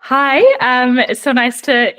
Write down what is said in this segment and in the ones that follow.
Hi, it's so nice to,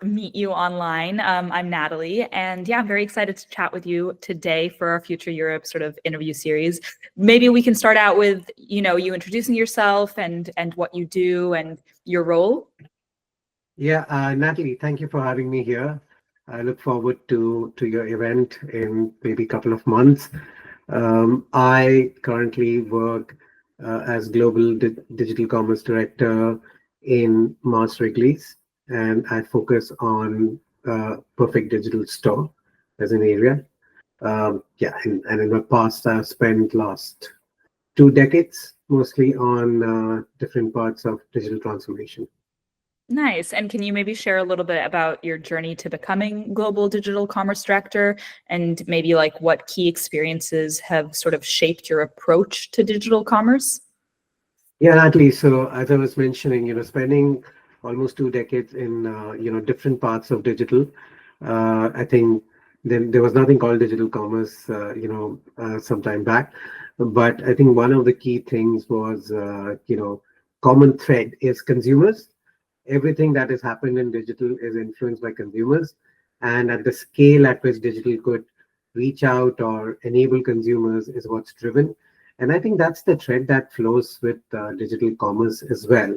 meet you online. I'm Natalie, and yeah, I'm very excited to chat with you today for our Future Europe sort of interview series. Maybe we can start out with, you introducing yourself and what you do and your role. Yeah, Natalie, thank you for having me here. I look forward to your event in maybe a couple of months. I currently work as Global Digital Commerce Director in Wrigley's, and I focus on Perfect Digital Store as an area. Yeah, and in the past, I've spent last 2 decades mostly on different parts of digital transformation. Nice. And can you maybe share a little bit about your journey to becoming Global Digital Commerce Director and maybe like what key experiences have sort of shaped your approach to digital commerce? Yeah, Natalie. So as I was mentioning, spending almost 2 decades in different parts of digital. I think then there was nothing called digital commerce, some time back. But I think one of the key things was, common thread is consumers. Everything that has happened in digital is influenced by consumers, and at the scale at which digital could reach out or enable consumers is what's driven. And I think that's the thread that flows with digital commerce as well,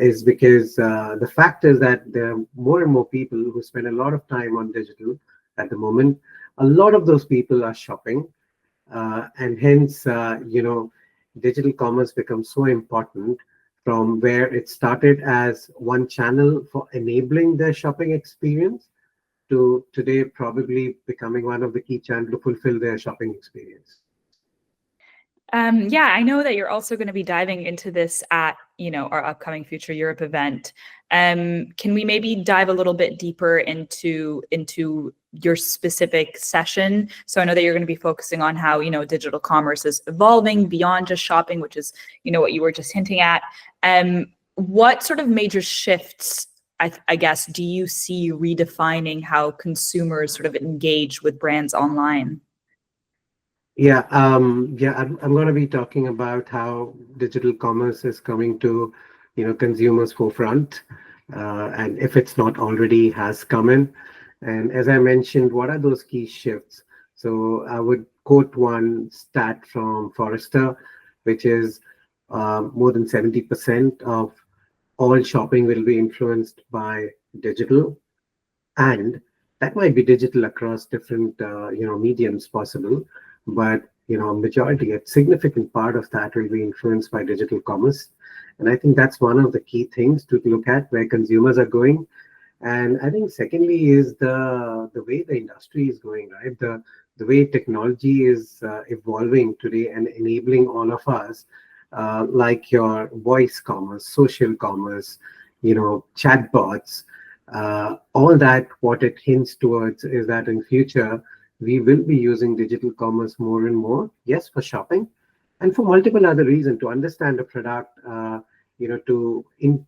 is because the fact is that there are more and more people who spend a lot of time on digital at the moment. A lot of those people are shopping, and hence, digital commerce becomes so important from where it started as one channel for enabling their shopping experience to today probably becoming one of the key channels to fulfill their shopping experience. Yeah, I know that you're also going to be diving into this at, our upcoming Future Europe event. Can we maybe dive a little bit deeper into your specific session? So I know that you're going to be focusing on how, digital commerce is evolving beyond just shopping, which is, what you were just hinting at. What sort of major shifts, I guess, do you see redefining how consumers sort of engage with brands online? I'm going to be talking about how digital commerce is coming to, consumers forefront, and if it's not already has come in. And as I mentioned, what are those key shifts? So I would quote one stat from Forrester, which is more than 70% of all shopping will be influenced by digital, and that might be digital across different mediums possible, but majority, a significant part of that will be influenced by digital commerce. And I think that's one of the key things to look at where consumers are going. And I think secondly is the way the industry is going, right? The way technology is evolving today and enabling all of us, like your voice commerce, social commerce, chatbots, all that, what it hints towards is that in future we will be using digital commerce more and more. Yes, for shopping, and for multiple other reasons to understand a product, to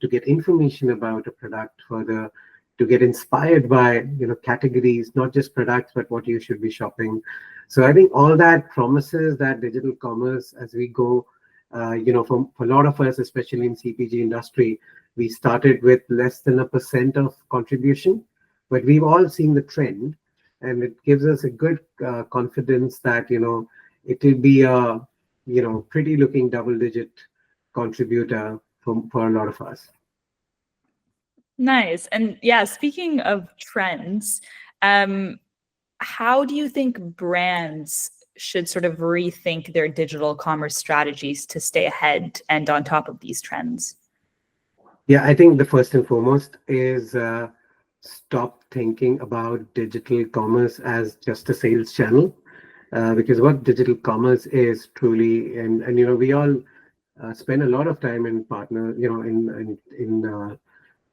get information about a product further, to get inspired by categories, not just products, but what you should be shopping. So I think all that promises that digital commerce as we go. For a lot of us, especially in CPG industry, we started with less than 1% of contribution, but we've all seen the trend, and it gives us a good confidence that it will be a pretty looking double-digit contributor for a lot of us. Nice. And yeah, speaking of trends, how do you think brands should sort of rethink their digital commerce strategies to stay ahead and on top of these trends? Yeah, I think the first and foremost is stop thinking about digital commerce as just a sales channel, because what digital commerce is truly, and we all spend a lot of time in partner,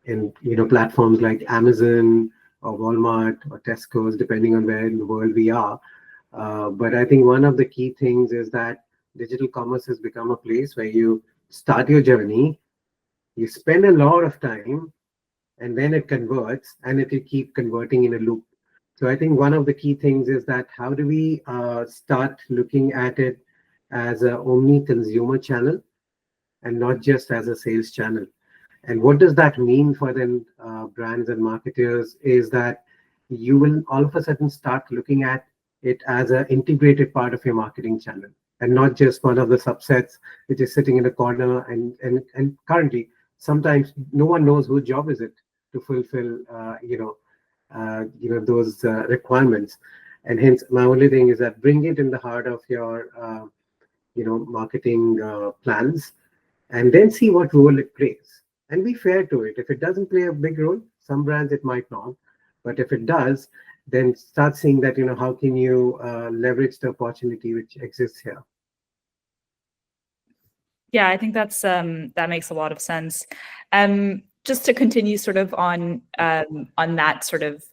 in platforms like Amazon or Walmart or Tesco's, depending on where in the world we are. But I think one of the key things is that digital commerce has become a place where you start your journey, you spend a lot of time, and then it converts, and it will keep converting in a loop. So I think one of the key things is that how do we start looking at it as a omni consumer channel and not just as a sales channel. And what does that mean for then brands and marketers is that you will all of a sudden start looking at it as an integrated part of your marketing channel and not just one of the subsets which is sitting in a corner. And currently, sometimes no one knows whose job is it to fulfill, those requirements. And hence, my only thing is that bring it in the heart of your, marketing plans, and then see what role it plays. And be fair to it. If it doesn't play a big role, some brands it might not. But if it does, then start seeing that, how can you leverage the opportunity which exists here. Yeah, I think that makes a lot of sense. Just to continue sort of on that sort of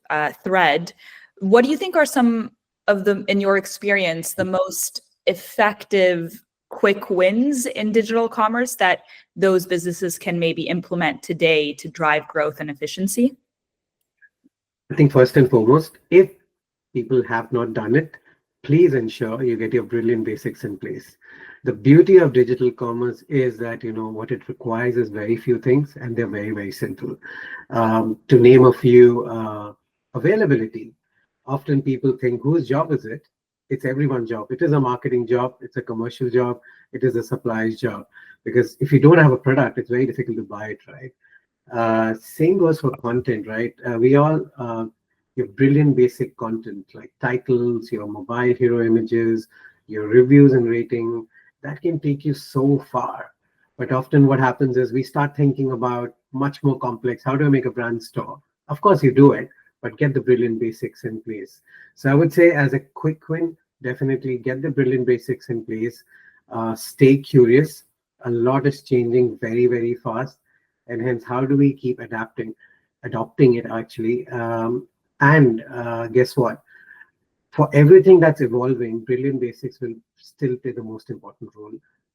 thread, what do you think are some of the, in your experience, the most effective quick wins in digital commerce that those businesses can maybe implement today to drive growth and efficiency? I think first and foremost, if people have not done it, please ensure you get your brilliant basics in place. The beauty of digital commerce is that what it requires is very few things, and they're very, very simple. To name a few, availability. Often people think, whose job is it? It's everyone's job. It is a marketing job. It's a commercial job. It is a supplier's job. Because if you don't have a product, it's very difficult to buy it, right? Same goes for content, right? We all your brilliant basic content like titles, your mobile hero images, your reviews and rating, that can take you so far. But often what happens is we start thinking about much more complex. How do I make a brand store? Of course you do it, but get the brilliant basics in place. So I would say as a quick win, definitely get the brilliant basics in place. Stay curious. A lot is changing very, very fast. And hence, how do we keep adopting it actually? And guess what? For everything that's evolving, brilliant basics will still play the most important role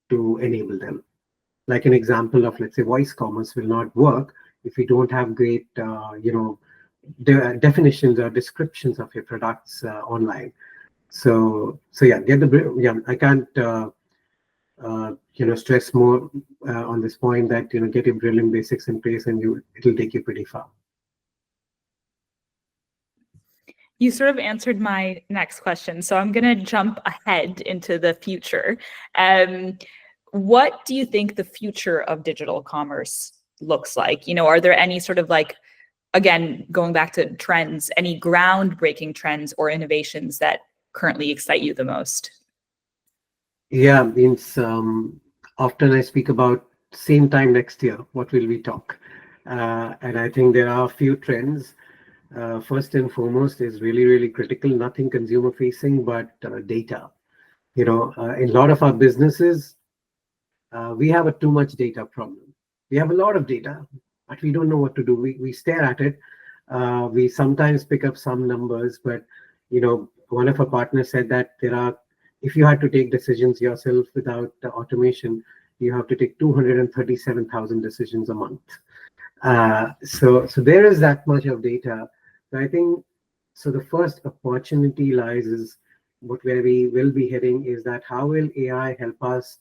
to enable them. Like an example of, let's say, voice commerce will not work if you don't have great, definitions or descriptions of your products online. So yeah, I can't stress more on this point that get your brilliant basics in place, and it'll take you pretty far. You sort of answered my next question, so I'm going to jump ahead into the future. What do you think the future of digital commerce looks like? Are there any sort of again, going back to trends, any groundbreaking trends or innovations that currently excite you the most? Yeah, means often I speak about same time next year, what will we talk? And I think there are a few trends. First and foremost is really, really critical, nothing consumer facing, but data. In a lot of our businesses, we have a too much data problem. We have a lot of data, but we don't know what to do. We stare at it. We sometimes pick up some numbers, but one of our partners said that if you had to take decisions yourself without automation, you have to take 237,000 decisions a month. So there is that much of data. So I think the first opportunity lies is where we will be heading is that how will AI help us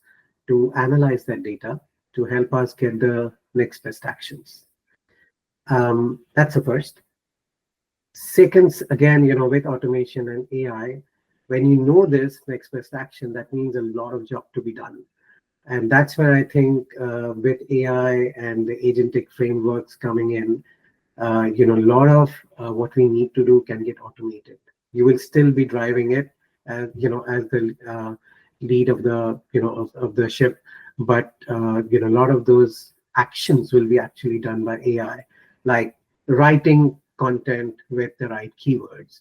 to analyze that data to help us get the next best actions. That's the first. Second, again, with automation and AI, when you know this next best action, that means a lot of job to be done. And that's where I think with AI and the agentic frameworks coming in, a lot of what we need to do can get automated. You will still be driving it, as the lead of the of the ship, but a lot of those actions will be actually done by AI, like writing content with the right keywords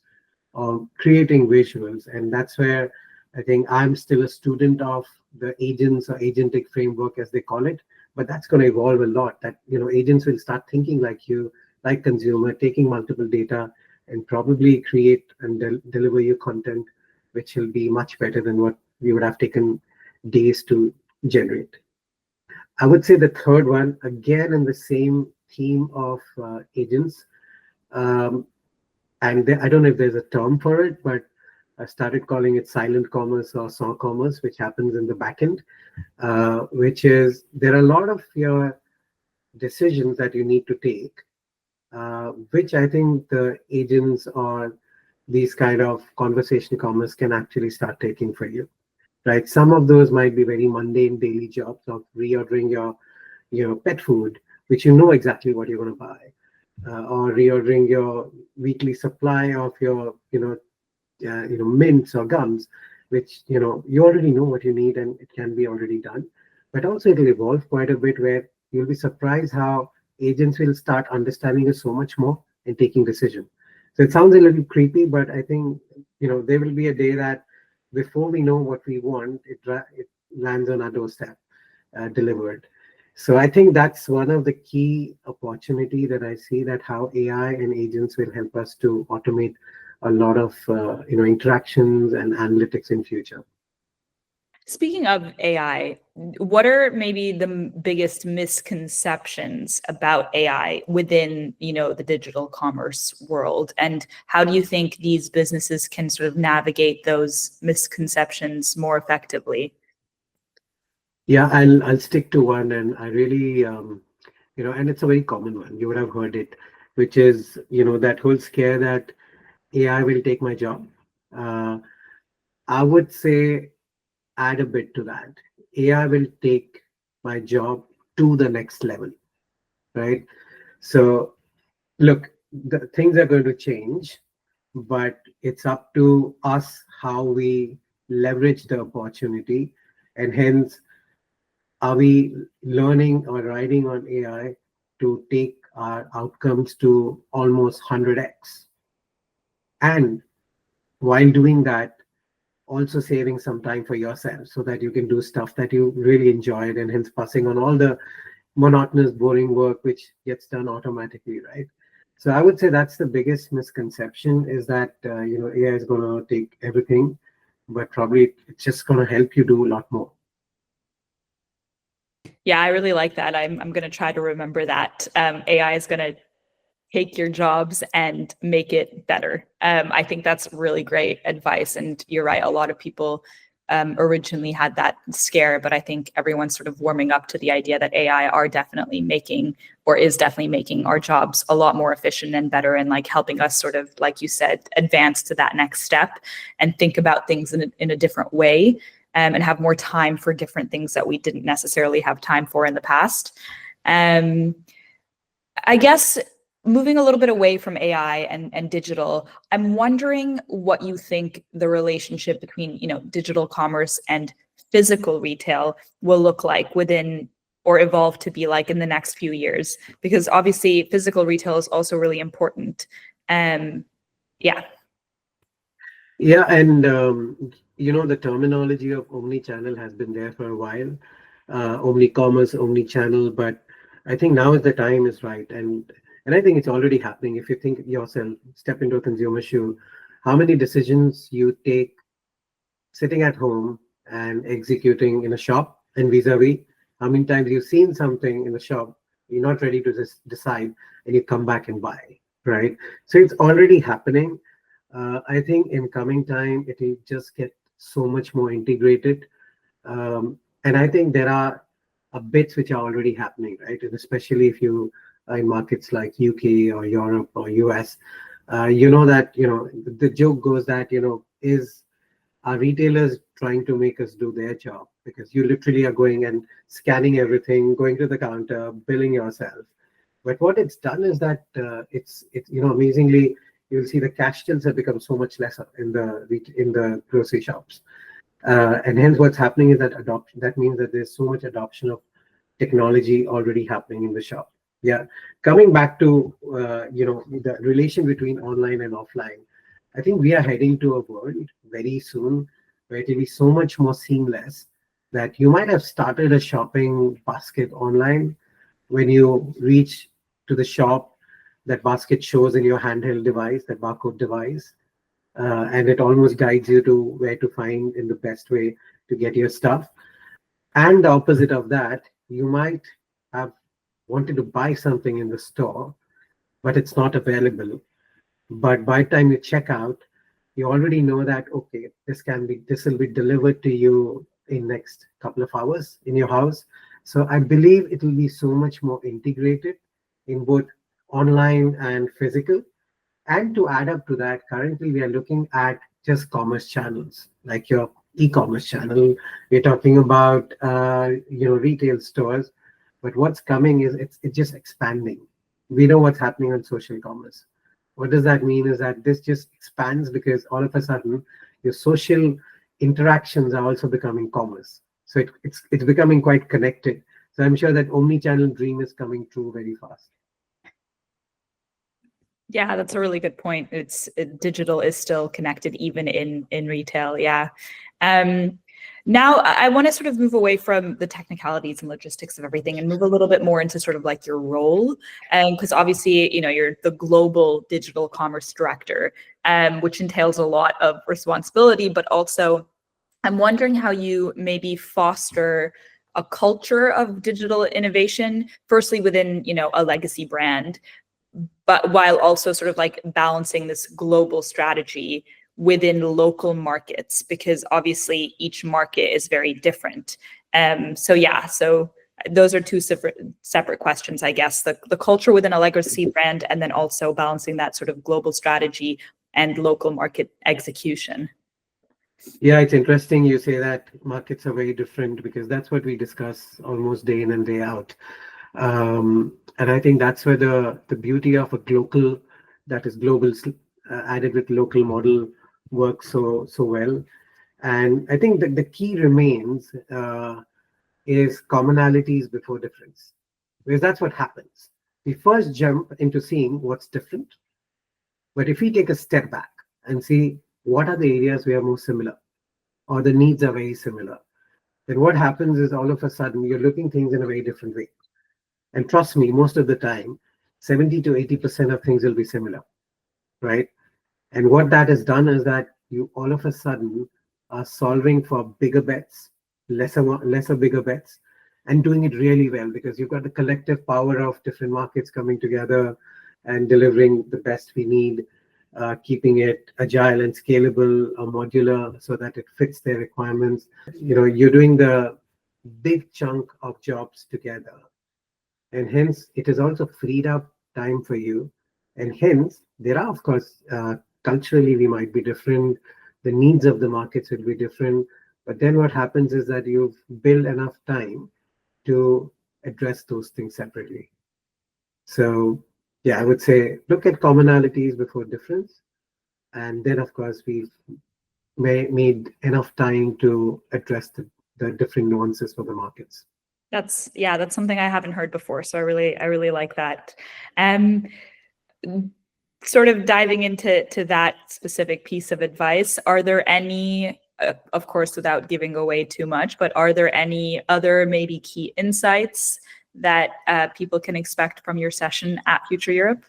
or creating visuals. And that's where I think I'm still a student of the agents or agentic framework, as they call it, but that's going to evolve a lot. That agents will start thinking like you, like consumer, taking multiple data and probably create and deliver you content which will be much better than what we would have taken days to generate. I would say the third one, again in the same theme of agents, and I don't know if there's a term for it, but I started calling it silent commerce or saw commerce, which happens in the backend, which is there are a lot of your decisions that you need to take, which I think the agents or these kind of conversation commerce can actually start taking for you, right? Some of those might be very mundane daily jobs of reordering your pet food, which you know exactly what you're going to buy, or reordering your weekly supply of your mints or gums, which you already know what you need and it can be already done. But also it'll evolve quite a bit where you'll be surprised how agents will start understanding you so much more and taking decision. So it sounds a little creepy, but I think there will be a day that before we know what we want, it lands on our doorstep, delivered. So I think that's one of the key opportunity that I see, that how AI and agents will help us to automate a lot of interactions and analytics in future. Speaking of AI, what are maybe the biggest misconceptions about AI within, the digital commerce world? And how do you think these businesses can sort of navigate those misconceptions more effectively? Yeah, I'll stick to one, and I really and it's a very common one. You would have heard it, which is that whole scare that AI will take my job. Uh, I would say add a bit to that. AI will take my job to the next level, right? So look, the things are going to change, but it's up to us how we leverage the opportunity, and hence are we learning or riding on AI to take our outcomes to almost 100x, and while doing that also saving some time for yourself so that you can do stuff that you really enjoyed, and hence passing on all the monotonous boring work which gets done automatically, right? So I would say that's the biggest misconception, is that AI is going to take everything, but probably it's just going to help you do a lot more. Yeah, I really like that. I'm going to try to remember that. AI is going to take your jobs and make it better. I think that's really great advice. And you're right, a lot of people originally had that scare, but I think everyone's sort of warming up to the idea that AI are definitely making, or is definitely making, our jobs a lot more efficient and better, and like helping us sort of, like you said, advance to that next step and think about things in a different way, and have more time for different things that we didn't necessarily have time for in the past. I guess moving a little bit away from AI and digital, I'm wondering what you think the relationship between, digital commerce and physical retail will look like within, or evolve to be like, in the next few years, because obviously physical retail is also really important. Yeah. Yeah, and the terminology of omni-channel has been there for a while, omni-commerce, omni-channel, but I think now is the time is right, and I think it's already happening. If you think yourself, step into a consumer shoe, how many decisions you take sitting at home and executing in a shop, and vis-a-vis how many times you've seen something in the shop, you're not ready to just decide, and you come back and buy, right? So it's already happening. I think in coming time, it will just get so much more integrated. And I think there are bits which are already happening, right? And especially if you are in markets like UK or Europe or US, that, the joke goes that, is our retailers trying to make us do their job? Because you literally are going and scanning everything, going to the counter, billing yourself. But what it's done is that it's amazingly, you'll see the cash tills have become so much lesser in the grocery shops, and hence what's happening is that adoption. That means that there's so much adoption of technology already happening in the shop. Yeah, coming back to the relation between online and offline, I think we are heading to a world very soon where it will be so much more seamless that you might have started a shopping basket online. When you reach to the shop, that basket shows in your handheld device, that barcode device, and it almost guides you to where to find in the best way to get your stuff. And the opposite of that, you might have wanted to buy something in the store, but it's not available. But by the time you check out, you already know that, okay, this will be delivered to you in next couple of hours in your house, So I believe it will be so much more integrated in both online and physical. And to add up to that, currently we are looking at just commerce channels, like your e-commerce channel. We're talking about retail stores, but what's coming is it's just expanding. We know what's happening on social commerce. What does that mean is that this just expands because all of a sudden your social interactions are also becoming commerce. So it's becoming quite connected. So I'm sure that omni-channel dream is coming true very fast. Yeah, that's a really good point. Digital is still connected even in retail. Yeah. Now I want to sort of move away from the technicalities and logistics of everything and move a little bit more into sort of like your role. Because obviously, you're the global digital commerce director, which entails a lot of responsibility, but also I'm wondering how you maybe foster a culture of digital innovation, firstly within, a legacy brand, but while also sort of like balancing this global strategy within local markets, because obviously each market is very different. So those are two separate questions, I guess. The culture within a legacy brand, and then also balancing that sort of global strategy and local market execution. Yeah, it's interesting you say that markets are very different because that's what we discuss almost day in and day out. And I think that's where the beauty of a global, that is global added with local model works so well. And I think that the key remains is commonalities before difference, because that's what happens. We first jump into seeing what's different, but if we take a step back and see what are the areas we are more similar or the needs are very similar, then what happens is all of a sudden you're looking things in a very different way. And trust me, most of the time, 70 to 80% of things will be similar, right? And what that has done is that you all of a sudden are solving for bigger bets, lesser bigger bets, and doing it really well because you've got the collective power of different markets coming together and delivering the best we need, keeping it agile and scalable or modular so that it fits their requirements. You're doing the big chunk of jobs together, and hence it has also freed up time for you. And hence there are, of course, culturally we might be different, the needs of the markets will be different, but then what happens is that you've built enough time to address those things separately. So yeah, I would say look at commonalities before difference, and then of course we've made enough time to address the different nuances for the markets. That's something I haven't heard before. So I really like that. Sort of diving into that specific piece of advice, are there any, of course, without giving away too much, but are there any other maybe key insights that people can expect from your session at Future Europe?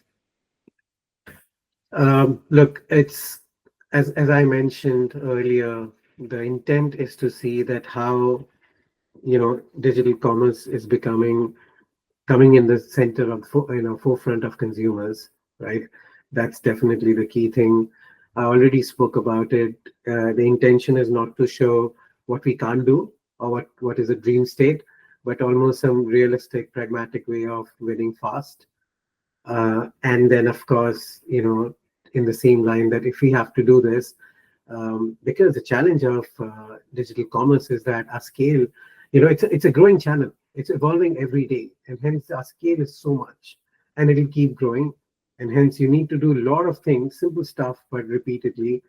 Look, it's as I mentioned earlier, the intent is to see that how digital commerce is coming in the center of forefront of consumers, right? That's definitely the key thing. I already spoke about it. The intention is not to show what we can't do or what is a dream state, but almost some realistic, pragmatic way of winning fast. And then, of course, in the same line that if we have to do this, because the challenge of digital commerce is that our scale, it's a growing channel. It's evolving every day, and hence our scale is so much, and it'll keep growing. And hence you need to do a lot of things, simple stuff, but repeatedly.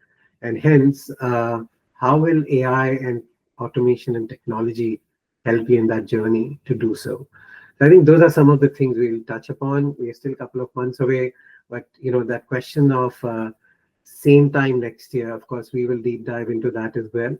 And hence, how will AI and automation and technology help you in that journey to do so? I think those are some of the things we'll touch upon. We're still a couple of months away, but that question of same time next year, of course, we will deep dive into that as well.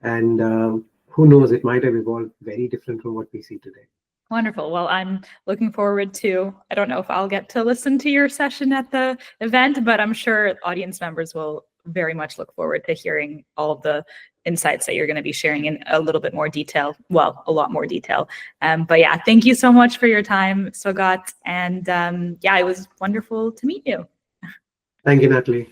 And who knows, it might have evolved very different from what we see today. Wonderful. Well, I'm looking forward to, I don't know if I'll get to listen to your session at the event, but I'm sure audience members will very much look forward to hearing all of the insights that you're going to be sharing in a little bit more detail. Well, a lot more detail. But yeah, thank you so much for your time, Swagat. And yeah, it was wonderful to meet you. Thank you, Natalie.